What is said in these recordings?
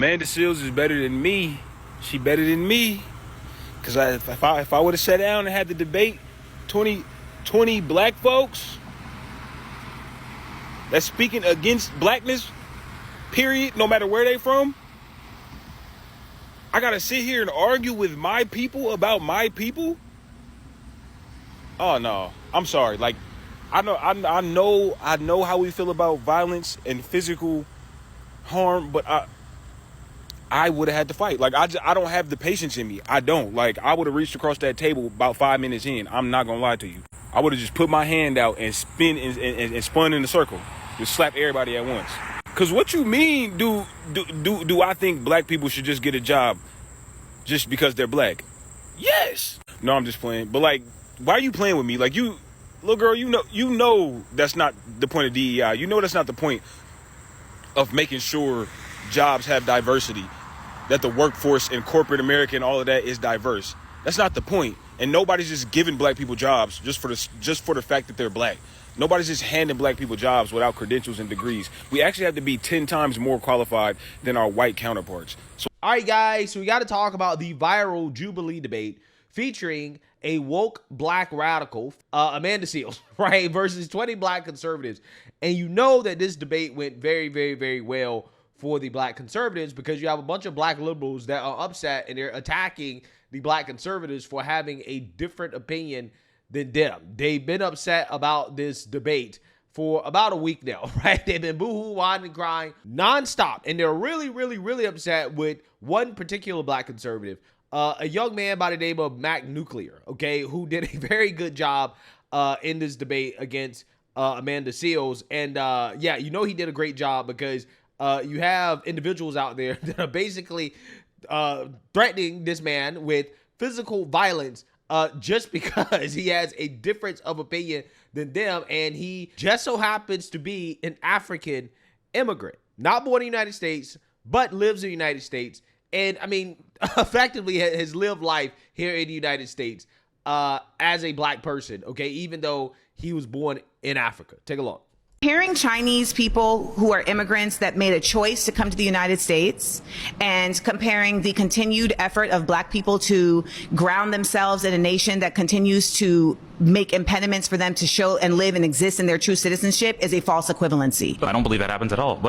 Amanda Seals is better than me. She better than me. Because if I would have sat down and had the debate, 20 black folks that's speaking against blackness, period, no matter where they from, I gotta sit here and argue with my people about my people? Oh no, I'm sorry. Like, I know how we feel about violence and physical harm, but I would have had to fight. Like, I don't have the patience in me. I don't. Like, I would have reached across that table about 5 minutes in. I'm not gonna lie to you. I would have just put my hand out and spun in a circle. Just slap everybody at once. Cause what you mean, do I think black people should just get a job just because they're black? Yes. No, I'm just playing. But like, why are you playing with me? Like, you, little girl, you know that's not the point of DEI. You know that's not the point of making sure jobs have diversity, that the workforce in corporate America and all of that is diverse. That's not the point. And nobody's just giving black people jobs just for the fact that they're black. Nobody's just handing black people jobs without credentials and degrees. We actually have to be 10 times more qualified than our white counterparts. So, all right, guys, so we got to talk about the viral Jubilee debate featuring a woke black radical, Amanda Seals, right, versus 20 black conservatives. And you know that this debate went very, very, very well for the black conservatives, because you have a bunch of black liberals that are upset and they're attacking the black conservatives for having a different opinion than them. They've been upset about this debate for about a week now, right? They've been boo-hoo, whining, and crying nonstop. And they're really, really, really upset with one particular black conservative, a young man by the name of Mac Nuclear, okay, who did a very good job in this debate against Amanda Seals. And yeah, you know he did a great job because you have individuals out there that are basically threatening this man with physical violence just because he has a difference of opinion than them, and he just so happens to be an African immigrant, not born in the United States, but lives in the United States, and I mean, effectively has lived life here in the United States as a black person, okay, even though he was born in Africa. Take a look. Comparing Chinese people who are immigrants that made a choice to come to the United States and comparing the continued effort of black people to ground themselves in a nation that continues to make impediments for them to show and live and exist in their true citizenship is a false equivalency. I don't believe that happens at all.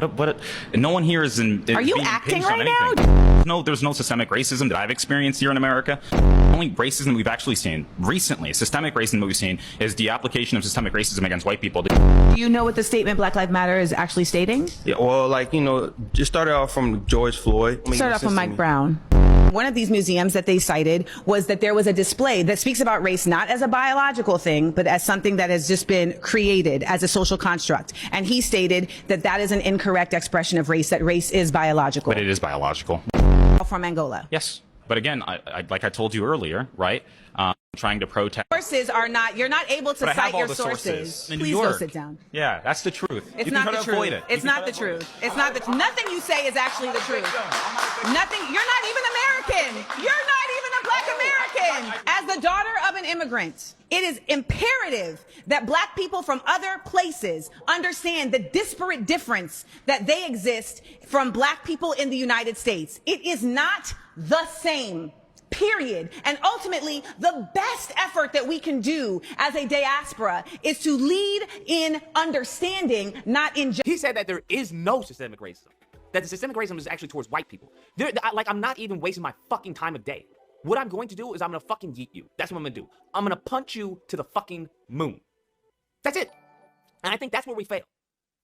No one here is in. Are you acting right now? There's no systemic racism that I've experienced here in America. The only racism we've actually seen recently, systemic racism that we've seen, is the application of systemic racism against white people. Do you know what the statement Black Lives Matter is actually stating? Yeah, well, like, you know, just started off from George Floyd. Start off from Mike Brown. One of these museums that they cited was that there was a display that speaks about race not as a biological thing, but as something that has just been created as a social construct. And he stated that that is an incorrect expression of race, that race is biological. But it is biological. From Angola. Yes. But again, like I told you earlier, right? Trying to protest. Sources are not, you're not able to cite your sources. Please go sit down. Yeah, that's the truth. It's not the truth. It's not the truth. It's not the truth. Nothing you say is actually the truth. Nothing. You're not even American. You're not even a black American. As the daughter of an immigrant, it is imperative that black people from other places understand the disparate difference that they exist from black people in the United States. It is not the same. Period. And ultimately, the best effort that we can do as a diaspora is to lead in understanding, not in. He said that there is no systemic racism. That the systemic racism is actually towards white people. I'm not even wasting my fucking time of day. What I'm going to do is I'm going to fucking yeet you. That's what I'm going to do. I'm going to punch you to the fucking moon. That's it. And I think that's where we fail.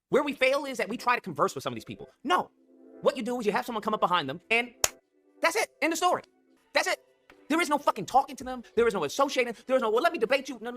Where we fail is that we try to converse with some of these people. No. What you do is you have someone come up behind them and that's it. End of story. That's it. There is no fucking talking to them. There is no associating. There is no, well, let me debate you. No.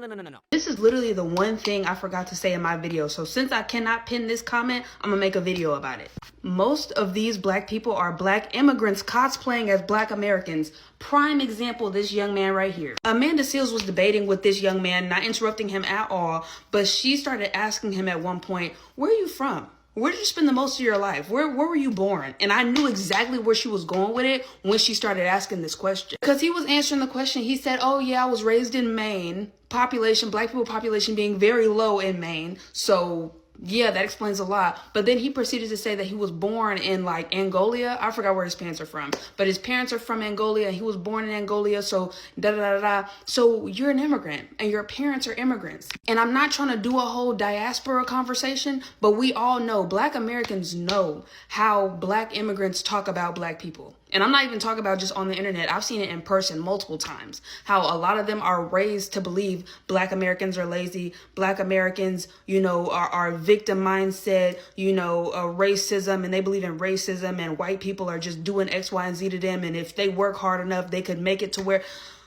This is literally the one thing I forgot to say in my video. So since I cannot pin this comment, I'm gonna make a video about it. Most of these black people are black immigrants cosplaying as black Americans. Prime example, this young man right here. Amanda Seals was debating with this young man, not interrupting him at all, but she started asking him at one point, where are you from? Where did you spend the most of your life? Where were you born? And I knew exactly where she was going with it when she started asking this question. Because he was answering the question. He said, oh yeah, I was raised in Maine. Black people population being very low in Maine. So Yeah, that explains a lot. But then he proceeded to say that he was born in like Angola. I forgot where his parents are from, but his parents are from Angola and he was born in Angola. So da da da da. So you're an immigrant and your parents are immigrants. And I'm not trying to do a whole diaspora conversation, but we all know, Black Americans know how Black immigrants talk about Black people. And I'm not even talking about just on the internet. I've seen it in person multiple times. How a lot of them are raised to believe Black Americans are lazy. Black Americans, you know, are victim mindset, you know, racism, and they believe in racism, and white people are just doing X, Y, and Z to them. And if they work hard enough, they could make it to where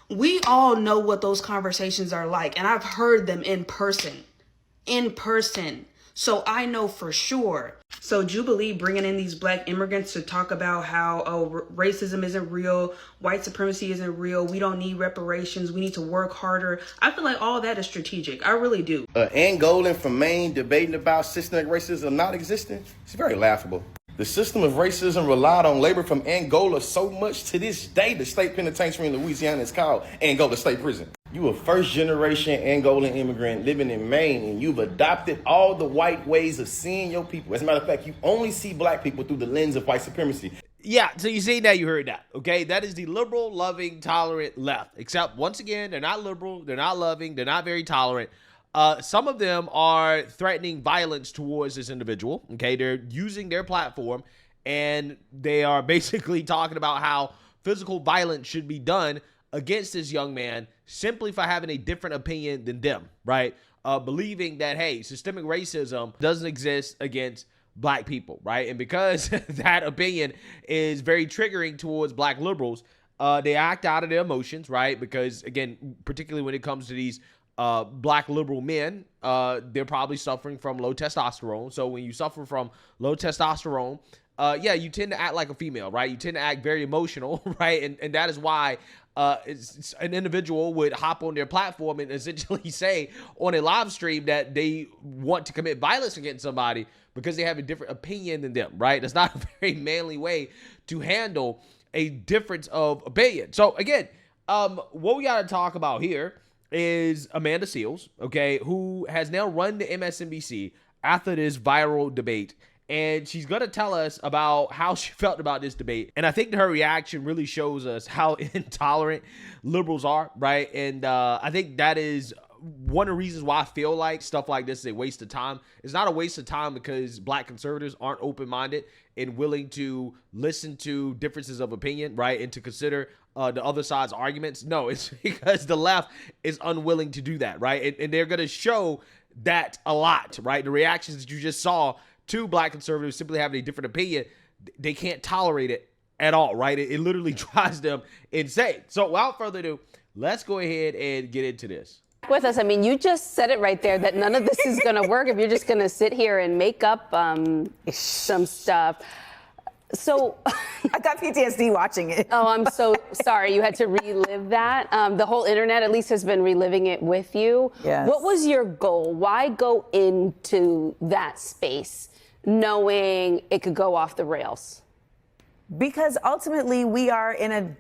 we all know what those conversations are like. And I've heard them in person. So I know for sure. So Jubilee bringing in these Black immigrants to talk about how, racism isn't real, white supremacy isn't real, we don't need reparations, we need to work harder. I feel like all that is strategic. I really do. Angolan from Maine debating about systemic racism not existing, it's very laughable. The system of racism relied on labor from Angola so much to this day, the state penitentiary in Louisiana is called Angola State Prison. You a first generation Angolan immigrant living in Maine, and you've adopted all the white ways of seeing your people. As a matter of fact, you only see Black people through the lens of white supremacy. Yeah, so you see that, you heard that, okay? That is the liberal, loving, tolerant left. Except, once again, they're not liberal, they're not loving, they're not very tolerant. Some of them are threatening violence towards this individual, okay? They're using their platform, and they are basically talking about how physical violence should be done against this young man simply for having a different opinion than them, right? Believing that, hey, systemic racism doesn't exist against Black people, right? And because that opinion is very triggering towards Black liberals, they act out of their emotions, right? Because, again, particularly when it comes to these Black liberal men, they're probably suffering from low testosterone. So when you suffer from low testosterone, yeah, you tend to act like a female, right? You tend to act very emotional, right? And that is why an individual would hop on their platform and essentially say on a live stream that they want to commit violence against somebody because they have a different opinion than them, right? That's not a very manly way to handle a difference of opinion. So again, what we got to talk about here is Amanda Seales, okay, who has now run to MSNBC after this viral debate. And she's going to tell us about how she felt about this debate. And I think her reaction really shows us how intolerant liberals are, right? And I think that is one of the reasons why I feel like stuff like this is a waste of time. It's not a waste of time because Black conservatives aren't open-minded and willing to listen to differences of opinion, right? And to consider the other side's arguments. No, it's because the left is unwilling to do that, right? And they're going to show that a lot, right? The reactions that you just saw to Black conservatives simply having a different opinion, they can't tolerate it at all, right? It literally drives them insane. So without further ado, let's go ahead and get into this. With us, I mean, you just said it right there that none of this is going to work if you're just going to sit here and make up some stuff. So I got PTSD watching it. Oh, I'm so sorry you had to relive that. The whole internet at least has been reliving it with you. Yes. What was your goal? Why go into that space knowing it could go off the rails? Because ultimately we are in a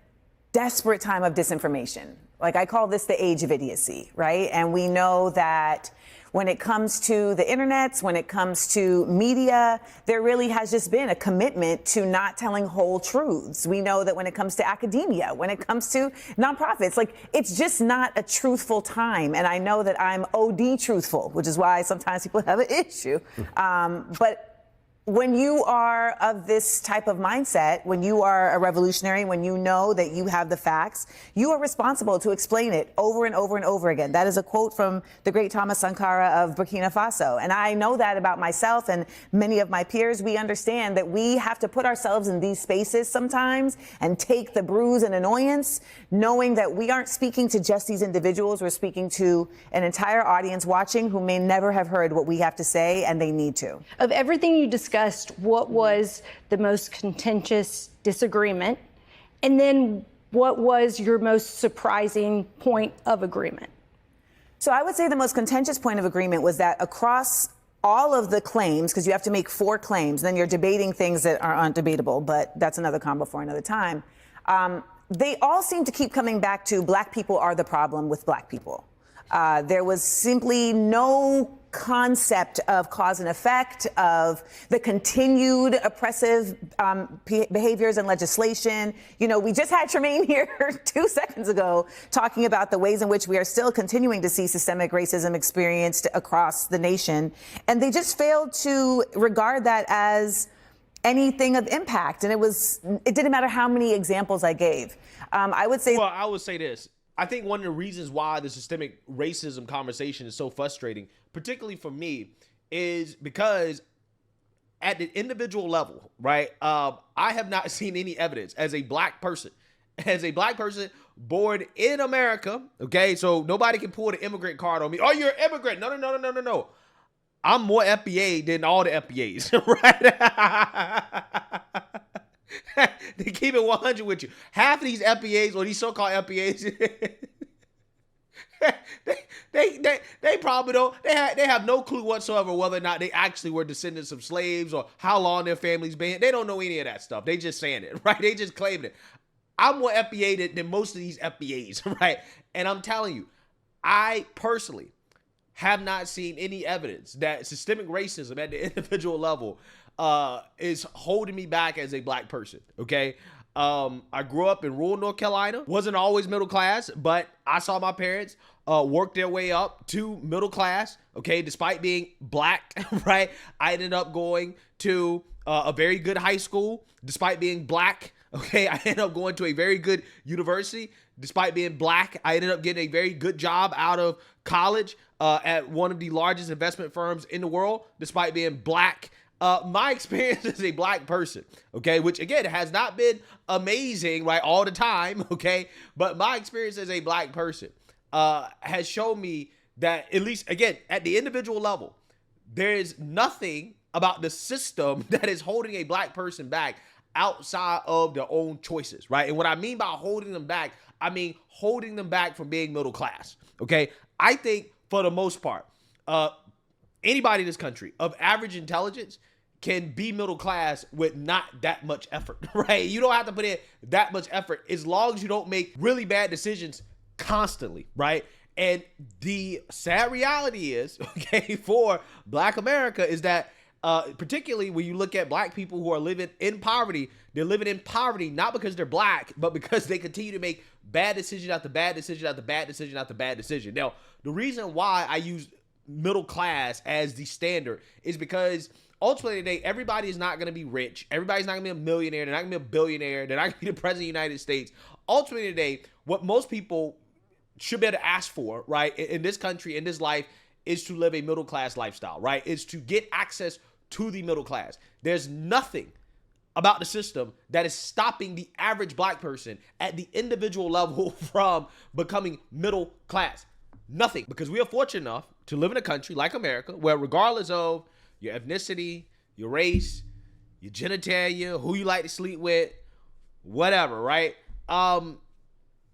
desperate time of disinformation. Like, I call this the age of idiocy, right? And we know that when it comes to the internet, when it comes to media, there really has just been a commitment to not telling whole truths. We know that when it comes to academia, when it comes to nonprofits, like, it's just not a truthful time. And I know that I'm OD truthful, which is why sometimes people have an issue. But when you are of this type of mindset, when you are a revolutionary, when you know that you have the facts, you are responsible to explain it over and over and over again. That is a quote from the great Thomas Sankara of Burkina Faso. And I know that about myself and many of my peers. We understand that we have to put ourselves in these spaces sometimes and take the bruise and annoyance, knowing that we aren't speaking to just these individuals. We're speaking to an entire audience watching who may never have heard what we have to say, and they need to. Of everything you discussed, what was the most contentious disagreement? And then what was your most surprising point of agreement? So I would say the most contentious point of agreement was that across all of the claims, because you have to make 4 claims, then you're debating things that are undebatable, but that's another combo for another time. They all seem to keep coming back to Black people are the problem with Black people. There was simply no concept of cause and effect, of the continued oppressive behaviors and legislation. You know, we just had Tremaine here 2 seconds ago talking about the ways in which we are still continuing to see systemic racism experienced across the nation. And they just failed to regard that as anything of impact. And it didn't matter how many examples I gave. I would say this. I think one of the reasons why the systemic racism conversation is so frustrating, particularly for me, is because at the individual level, right? I have not seen any evidence as a black person born in America. Okay, so nobody can pull the immigrant card on me. Oh, you're an immigrant? No. I'm more FBA than all the FBAs, right? They keep it 100 with you. Half of these FBAs or these so-called FBAs, they probably don't. They have no clue whatsoever whether or not they actually were descendants of slaves or how long their families been. They don't know any of that stuff. They just saying it, right? They just claiming it. I'm more FBA than most of these FBAs, right? And I'm telling you, I personally have not seen any evidence that systemic racism at the individual level is holding me back as a black person, okay? I grew up in rural North Carolina, wasn't always middle class, but I saw my parents work their way up to middle class, okay? Despite being black, right? I ended up going to a very good high school, despite being black, okay? I ended up going to a very good university, despite being black. I ended up getting a very good job out of college at one of the largest investment firms in the world, despite being black. My experience as a black person, okay, which again has not been amazing, right, all the time, okay, but my experience as a black person has shown me that, at least, again, at the individual level, there is nothing about the system that is holding a black person back outside of their own choices, right? And what I mean by holding them back, I mean holding them back from being middle class, okay? I think, for the most part, anybody in this country of average intelligence can be middle class with not that much effort, right? You don't have to put in that much effort as long as you don't make really bad decisions constantly, right? And the sad reality is, okay, for Black America is that particularly when you look at black people who are living in poverty, they're living in poverty not because they're black, but because they continue to make bad decision after bad decision after bad decision after bad decision. Now, the reason why I use middle class as the standard is because ultimately today, everybody is not going to be rich. Everybody's not going to be a millionaire. They're not going to be a billionaire. They're not going to be the president of the United States. Ultimately today, what most people should be able to ask for, right, in this country, in this life, is to live a middle class lifestyle, right? Is to get access to the middle class. There's nothing about the system that is stopping the average black person at the individual level from becoming middle class. Nothing. Because we are fortunate enough to live in a country like America where, regardless of your ethnicity, your race, your genitalia, who you like to sleep with, whatever, right?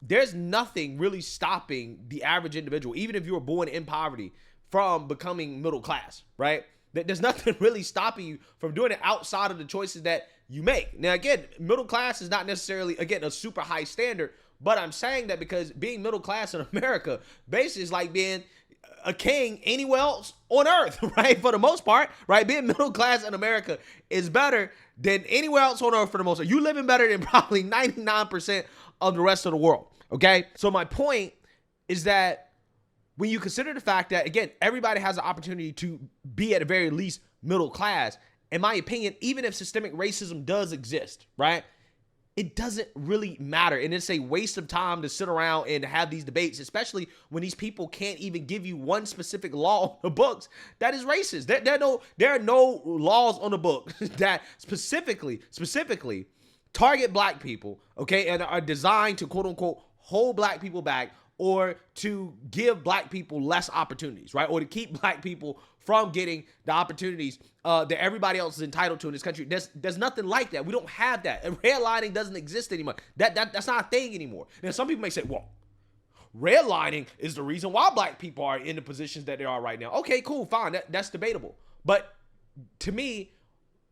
There's nothing really stopping the average individual, even if you were born in poverty, from becoming middle class, right? There's nothing really stopping you from doing it outside of the choices that you make. Now, again, middle class is not necessarily, again, a super high standard, but I'm saying that because being middle class in America basically is like being a king anywhere else on earth, right? For the most part, right? Being middle class in America is better than anywhere else on earth for the most part. You living better than probably 99% of the rest of the world, okay? So my point is that when you consider the fact that, again, everybody has the opportunity to be at the very least middle class, in my opinion, even if systemic racism does exist, right, it doesn't really matter. And it's a waste of time to sit around and have these debates, especially when these people can't even give you one specific law on the books that is racist. There are no laws on the book that specifically target black people, okay, and are designed to, quote unquote, hold black people back or to give black people less opportunities, right? Or to keep black people from getting the opportunities that everybody else is entitled to in this country. There's nothing like that. We don't have that. And redlining doesn't exist anymore. That's not a thing anymore. Now, some people may say, well, redlining is the reason why black people are in the positions that they are right now. Okay, cool, fine. That's debatable. But to me,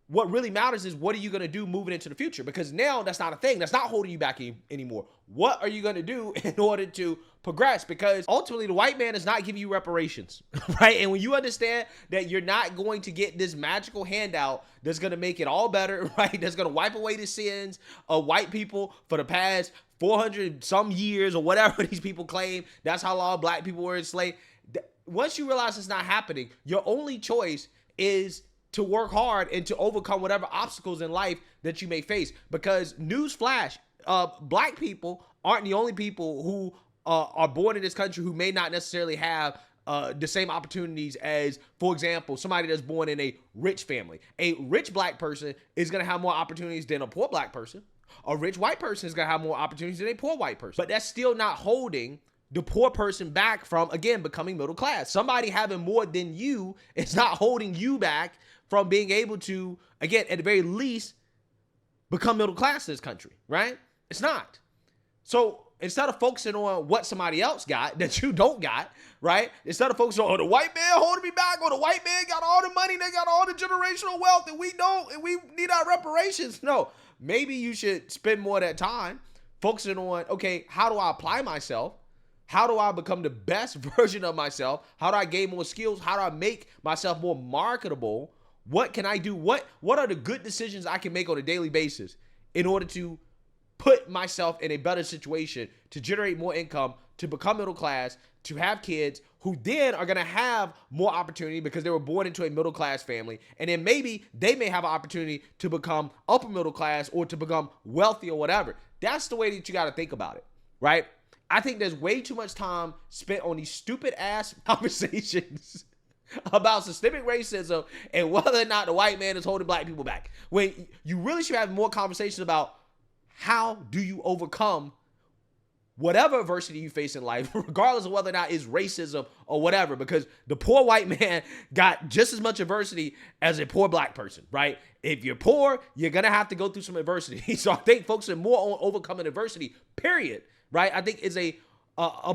what really matters is what are you going to do moving into the future? Because now that's not a thing. That's not holding you back anymore. What are you going to do in order to progress? Because ultimately the white man is not giving you reparations, right? And when you understand that you're not going to get this magical handout that's going to make it all better, right? That's going to wipe away the sins of white people for the past 400 some years or whatever these people claim. That's how long black people were enslaved. Once you realize it's not happening, your only choice is to work hard and to overcome whatever obstacles in life that you may face. Because newsflash, black people aren't the only people who are born in this country who may not necessarily have the same opportunities as, for example, somebody that's born in a rich family. A rich black person is going to have more opportunities than a poor black person. A rich white person is going to have more opportunities than a poor white person. But that's still not holding the poor person back from, again, becoming middle class. Somebody having more than you is not holding you back from being able to, again, at the very least, become middle class in this country, right? It's not. So instead of focusing on what somebody else got that you don't got, right? Instead of focusing on, oh, the white man holding me back, or the white man got all the money, they got all the generational wealth, and we don't, and we need our reparations. No, maybe you should spend more of that time focusing on, okay, how do I apply myself? How do I become the best version of myself? How do I gain more skills? How do I make myself more marketable? What can I do? What are the good decisions I can make on a daily basis in order to put myself in a better situation, to generate more income, to become middle class, to have kids who then are going to have more opportunity because they were born into a middle class family. And then maybe they may have an opportunity to become upper middle class or to become wealthy or whatever. That's the way that you got to think about it, right? I think there's way too much time spent on these stupid ass conversations about systemic racism and whether or not the white man is holding black people back. When you really should have more conversations about how do you overcome whatever adversity you face in life, regardless of whether or not it's racism or whatever, because the poor white man got just as much adversity as a poor black person, right? If you're poor, you're going to have to go through some adversity. So I think focusing more on overcoming adversity, period, right? I think is a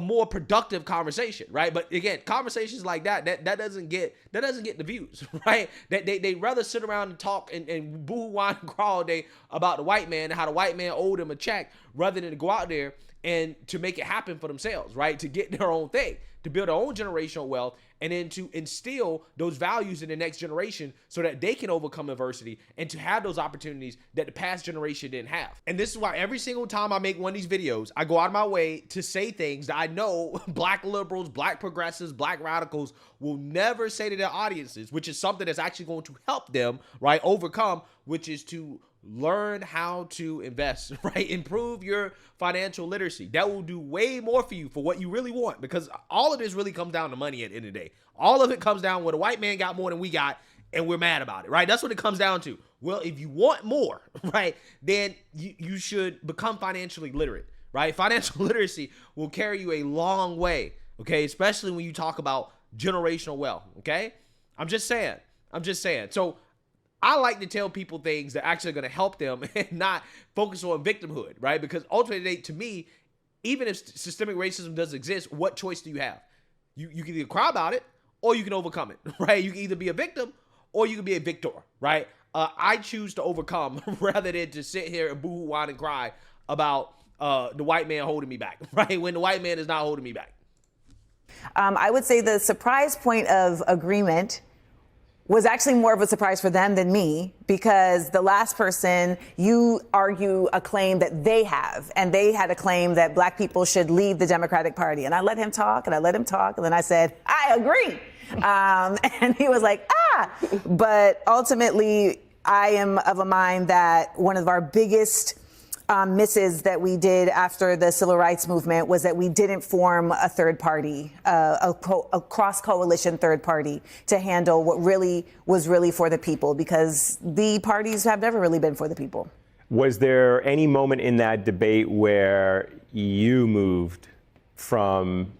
more productive conversation, right? But again, conversations like that doesn't get the views, right? They rather sit around and talk and boo, whine, and crawl all day about the white man and how the white man owed them a check, rather than to go out there and to make it happen for themselves, right? To get their own thing, to build their own generational wealth, and then to instill those values in the next generation so that they can overcome adversity and to have those opportunities that the past generation didn't have. And this is why every single time I make one of these videos, I go out of my way to say things that I know black liberals, black progressives, black radicals will never say to their audiences, which is something that's actually going to help them, right, overcome, which is to learn how to invest, right? Improve your financial literacy. That will do way more for you for what you really want, because all of this really comes down to money at the end of the day. All of it comes down where the white man got more than we got and we're mad about it, right? That's what it comes down to. Well, if you want more, right, then you should become financially literate, right? Financial literacy will carry you a long way, okay? Especially when you talk about generational wealth, okay? I'm just saying. So I like to tell people things that actually are going to help them and not focus on victimhood, right? Because ultimately, to me, even if systemic racism does exist, what choice do you have? You can either cry about it or you can overcome it, right? You can either be a victim or you can be a victor, right? I choose to overcome rather than to sit here and boo-hoo, whine, and cry about the white man holding me back, right? When the white man is not holding me back. I would say the surprise point of agreement was actually more of a surprise for them than me, because the last person, you argue a claim that they have, and they had a claim that black people should leave the Democratic Party. And I let him talk, and then I said, I agree. And he was like, but ultimately, I am of a mind that one of our biggest misses that we did after the civil rights movement was that we didn't form a third party, a cross-coalition third party to handle what really was really for the people, because the parties have never really been for the people. Was there any moment in that debate where you moved from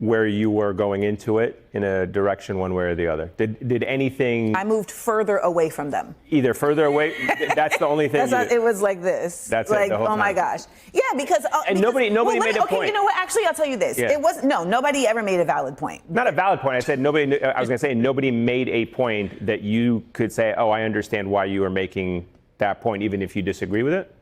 where you were going into it in a direction one way or the other? Did anything? I moved further away from them. Either further away. That's the only thing. It was like this. That's like, it, the whole oh my time. gosh. Yeah, because nobody made a okay, point. you know what? Actually, I'll tell you this. Yeah. Nobody ever made a valid point. Not a valid point. I said nobody. I was going to say nobody made a point that you could say, oh, I understand why you are making that point, even if you disagree with it.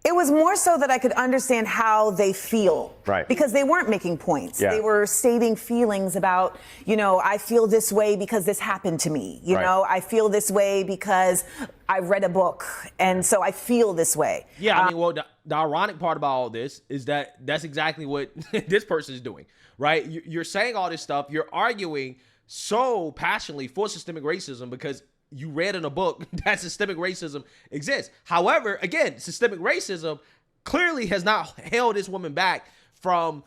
It was more so that I could understand how they feel. Right. Because they weren't making points. Yeah. They were stating feelings about, I feel this way because this happened to me. I feel this way because I read a book. And so I feel this way. Yeah, I mean, well, the ironic part about all this is that that's exactly what this person is doing, right? You're saying all this stuff. You're arguing so passionately for systemic racism because you read in a book that systemic racism exists. However, again, systemic racism clearly has not held this woman back from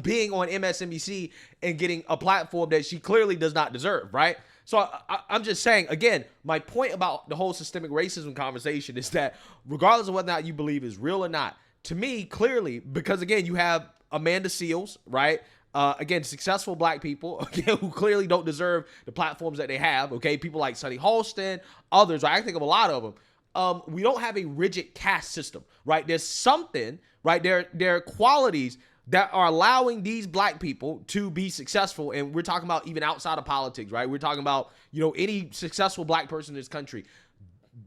being on MSNBC and getting a platform that she clearly does not deserve, right? So I'm just saying, again, my point about the whole systemic racism conversation is that regardless of whether or not you believe is real or not, to me, clearly, because again, you have Amanda Seals, right? Again, successful black people, again, who clearly don't deserve the platforms that they have, okay? People like Sonny Halston, others, right? I think of a lot of them. We don't have a rigid caste system, right? There's something, right? There are qualities that are allowing these black people to be successful, and we're talking about even outside of politics, right? We're talking about, any successful black person in this country.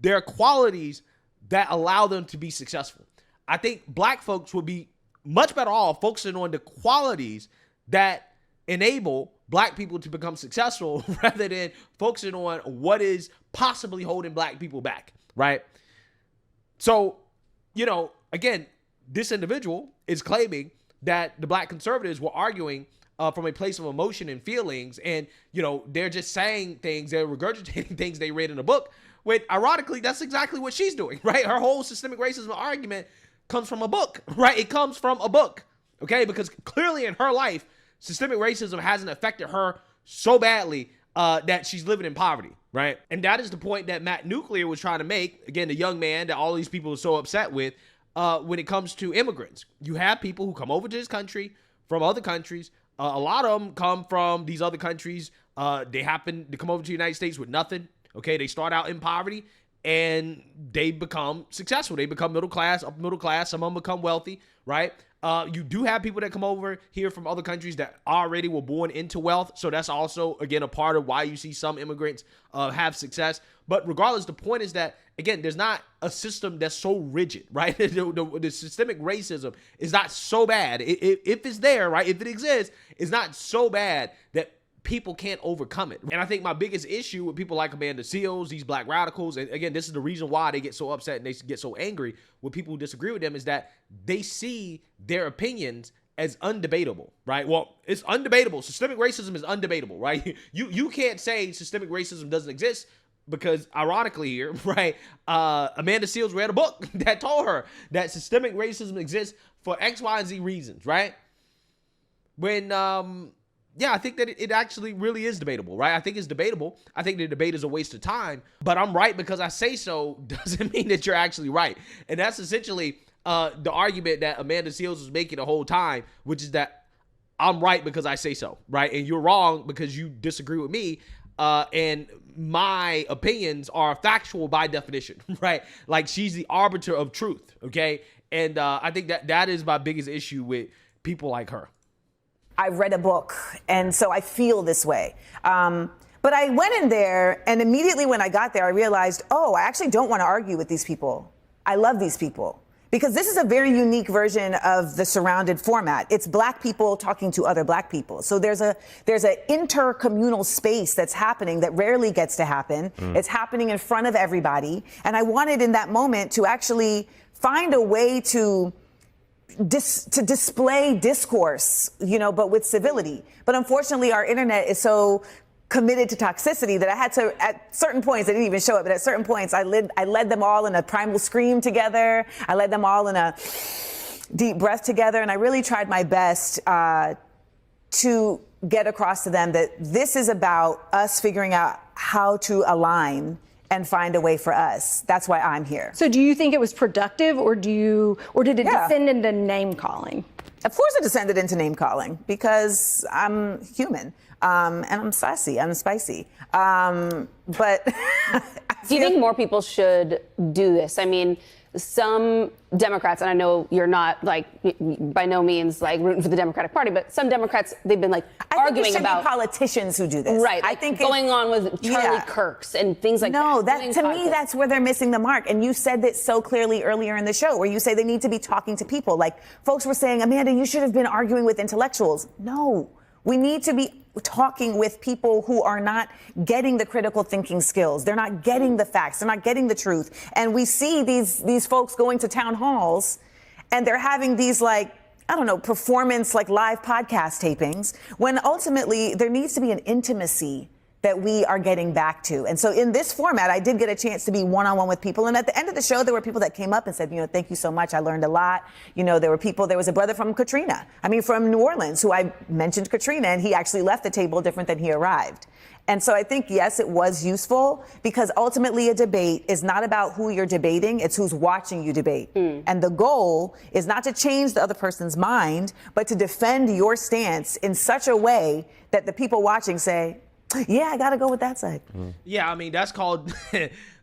There are qualities that allow them to be successful. I think black folks would be much better off focusing on the qualities that enable black people to become successful rather than focusing on what is possibly holding black people back, right? So, again, this individual is claiming that the black conservatives were arguing from a place of emotion and feelings, and, they're just saying things, they're regurgitating things they read in a book, when, ironically, that's exactly what she's doing, right? Her whole systemic racism argument comes from a book, right? It comes from a book, okay? Because clearly in her life, systemic racism hasn't affected her so badly that she's living in poverty, right? And that is the point that Matt Nuclear was trying to make, again, the young man that all these people are so upset with when it comes to immigrants. You have people who come over to this country from other countries. A lot of them come from these other countries. They happen to come over to the United States with nothing, okay? They start out in poverty, and they become successful. They become middle class, upper middle class. Some of them become wealthy, right? You do have people that come over here from other countries that already were born into wealth. So that's also, again, a part of why you see some immigrants have success. But regardless, the point is that, again, there's not a system that's so rigid, right? The systemic racism is not so bad. If it's there, right? If it exists, it's not so bad that people can't overcome it. And I think my biggest issue with people like Amanda Seals, these black radicals, and again, this is the reason why they get so upset and they get so angry with people who disagree with them, is that they see their opinions as undebatable, right? Well, it's undebatable. Systemic racism is undebatable, right? You can't say systemic racism doesn't exist because, ironically here, right, Amanda Seals read a book that told her that systemic racism exists for X, Y, and Z reasons, right? When, yeah, I think that it actually really is debatable, right? I think it's debatable. I think the debate is a waste of time, but I'm right because I say so doesn't mean that you're actually right. And that's essentially the argument that Amanda Seals was making the whole time, which is that I'm right because I say so, right? And you're wrong because you disagree with me. And my opinions are factual by definition, right? Like, she's the arbiter of truth, okay? And I think that is my biggest issue with people like her. I read a book, and so I feel this way. But I went in there, and immediately when I got there, I realized, I actually don't want to argue with these people. I love these people. Because this is a very unique version of the surrounded format. It's black people talking to other black people. So there's an intercommunal space that's happening that rarely gets to happen. It's happening in front of everybody. And I wanted in that moment to actually find a way to display discourse, but with civility. But unfortunately, our internet is so committed to toxicity that I had to, at certain points, I didn't even show it, but at certain points, I led them all in a primal scream together. I led them all in a deep breath together. And I really tried my best to get across to them that this is about us figuring out how to align and find a way for us. That's why I'm here. So do you think it was productive, or did it descend into name calling? Of course it descended into name calling because I'm human. And I'm sassy, I'm spicy. But do you think more people should do this? I mean, some Democrats, and I know you're not like by no means like rooting for the Democratic Party, but some Democrats, they've been like arguing about politicians who do this. Right. I like think going on with Charlie Kirk's and things like that. No, to me, that's where they're missing the mark. And you said that so clearly earlier in the show, where you say they need to be talking to people. Like folks were saying, Amanda, you should have been arguing with intellectuals. No, we need to be talking with people who are not getting the critical thinking skills. They're not getting the facts. They're not getting the truth. And we see these folks going to town halls and they're having these performance, like live podcast tapings, when ultimately there needs to be an intimacy that we are getting back to. And so in this format, I did get a chance to be one-on-one with people. And at the end of the show, there were people that came up and said, thank you so much. I learned a lot. There was a brother from from New Orleans, who I mentioned Katrina, and he actually left the table different than he arrived. And so I think, yes, it was useful because ultimately a debate is not about who you're debating. It's who's watching you debate. And the goal is not to change the other person's mind, but to defend your stance in such a way that the people watching say, yeah, I got to go with that side. Yeah, I mean, that's called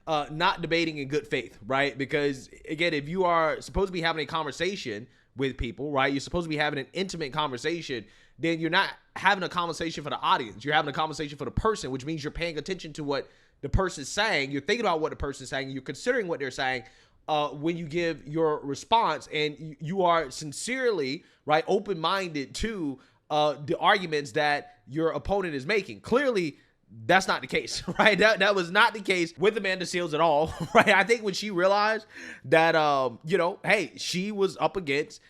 not debating in good faith, right? Because, again, if you are supposed to be having a conversation with people, right, you're supposed to be having an intimate conversation, then you're not having a conversation for the audience. You're having a conversation for the person, which means you're paying attention to what the person's saying. You're thinking about what the person's saying. You're considering what they're saying when you give your response. And you are sincerely, right, open-minded to the arguments that your opponent is making. Clearly, that's not the case, right? That was not the case with Amanda Seales at all, right? I think when she realized that, hey, she was up against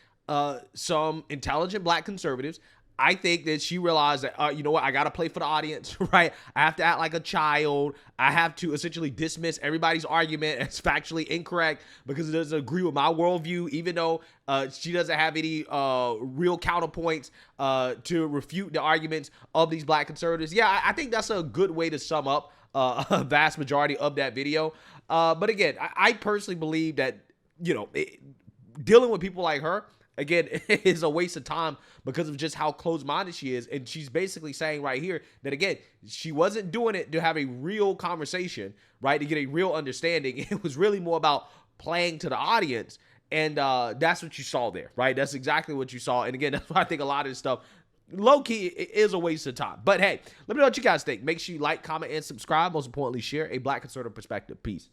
some intelligent black conservatives, I think that she realized that, you know what, I got to play for the audience, right? I have to act like a child. I have to essentially dismiss everybody's argument as factually incorrect because it doesn't agree with my worldview, even though she doesn't have any real counterpoints to refute the arguments of these black conservatives. Yeah, I think that's a good way to sum up a vast majority of that video. But again, I personally believe that, dealing with people like her, again, is a waste of time because of just how close-minded she is. And she's basically saying right here that, again, she wasn't doing it to have a real conversation, right, to get a real understanding. It was really more about playing to the audience. And that's what you saw there, right? That's exactly what you saw. And again, that's why I think a lot of this stuff, low-key, is a waste of time. But hey, let me know what you guys think. Make sure you like, comment, and subscribe. Most importantly, share a Black conservative perspective. Peace.